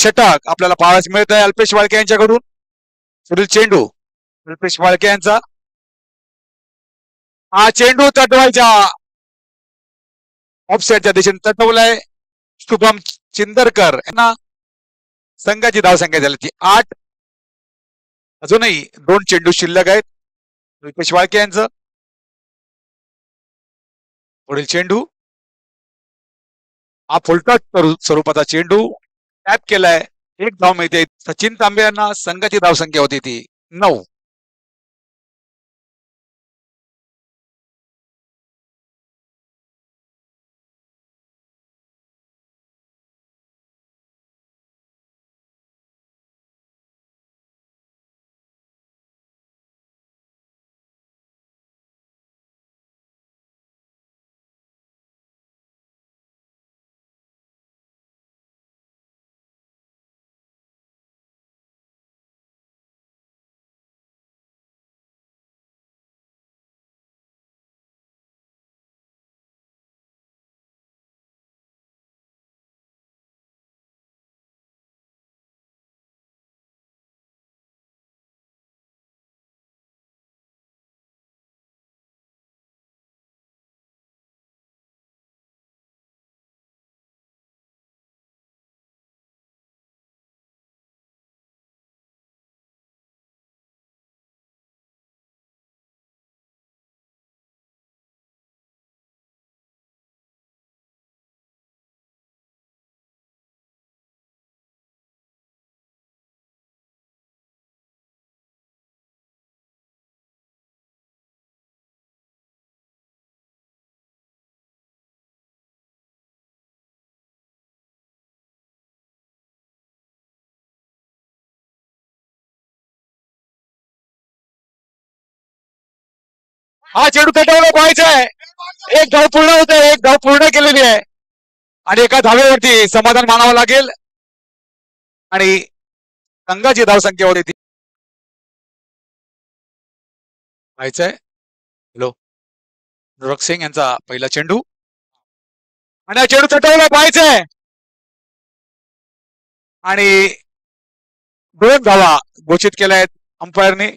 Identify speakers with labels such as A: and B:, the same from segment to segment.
A: षटक आपल्याला पाहायला मिळत आहे अल्पेश वाळके यांच्याकडून. पुढील चेंडू अल्पेश वाळके यांचा. हा चेंडू तटवायच्या ऑफसाईडच्या दिशेने तटवलाय. शुभम चिंदरकर यांना संघाची धावसंख्या झाली ती 8. अजूनही 2 चेंडू शिल्लक आहेत अल्पेश वाळके यांचं. पुढील चेंडू हा फुलटॉस स्वरूपाचा चेंडू टॅप केलाय. 1 धाव मिळते. सचिन तांबे यांना संघाची धावसंख्या होती ती 9. हा चेंडू तटवला पाहायचा आहे. 1 धाव पूर्ण होत आहे. 1 धाव पूर्ण केलेली आहे आणि एका धावेवरती समाधान मानावं लागेल आणि संघाची धावसंख्या होती ती पाहायचंय. हॅलो अनुराग सिंग यांचा पहिला चेंडू आणि हा चेंडू तटवला पाहायचंय आणि 2 धावा घोषित केल्या आहेत अंपायरने.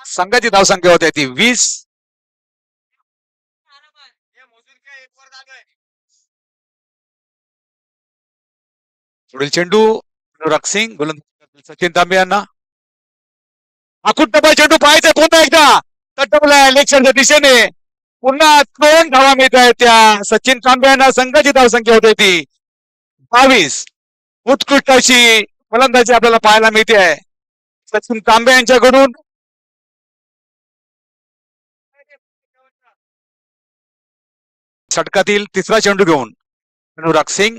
A: संघाची धावसंख्या होती ती 20. पुढील चेंडू अनुराग सिंग गोलंदाज सचिन तांबे यांना. आखूट टप्पा चेंडू पाहायचा पुन्हा एकदा तटवलाय लेक्चरच्या दिशेने. पुन्हा 2 धावा मिळत आहेत त्या सचिन तांबे यांना. संघाची धावसंख्या होते ती 22. उत्कृष्ट अशी फलंदाजी आपल्याला पाहायला मिळते आहे सचिन तांबे यांच्याकडून. षटकातील 3रा चेंडू घेऊन अनुराग सिंग.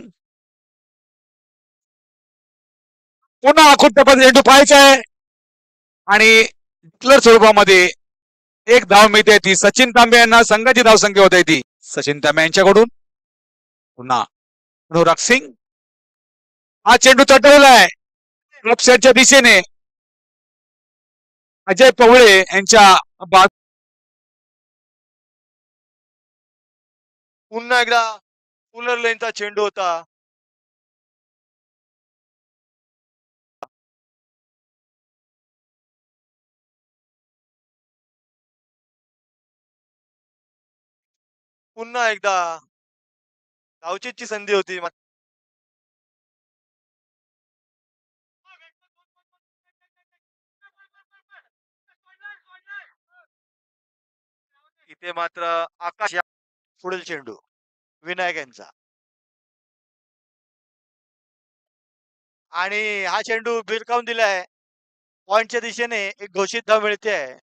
A: पुन्हा आखूट टप्पा चेंडू पाहायचा आहे आणि क्लर स्वरूपामध्ये 1 धाव मिळते ती सचिन तांबे यांना. संघाची धावसंख्या होते ती सचिन तांबे यांच्याकडून. पुन्हा अनुराग सिंग. हा चेंडू तटवलाय ऑफसाईडच्या दिशेने. अजय पवळे यांच्या
B: पुन्हा एकदा फुलर लेनचा चेंडू होता. पुन्हा एकदा धावचीची संधी होती. इथे मात्र आकाश पुढील चेंडू विनायक यांचा आणि हा चेंडू भिरकावून दिलाय. पॉइंटच्या दिशेने एक घोषित धाव मिळते आहे.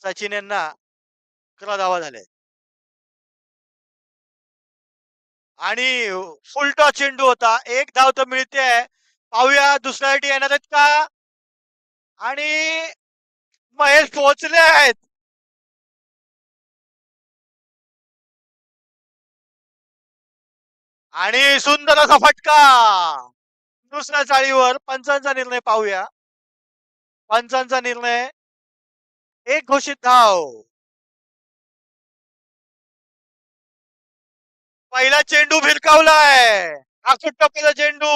B: सचिन यांना 11 धावा झाल्या आणि फुल टॉस चेंडू होता. 1 धाव तर मिळते आहे. पाहूया दुसऱ्यासाठी येणार आहेत का. आणि महेश पोहोचले आहेत. आणि सुंदर असा फटका दुसऱ्या चाळीवर. पंचांचा निर्णय पाहूया. पंचांचा निर्णय 1 घोषित धाव. पहिला चेंडू भिरकावलाय. आखूड टप्प्याचा चेंडू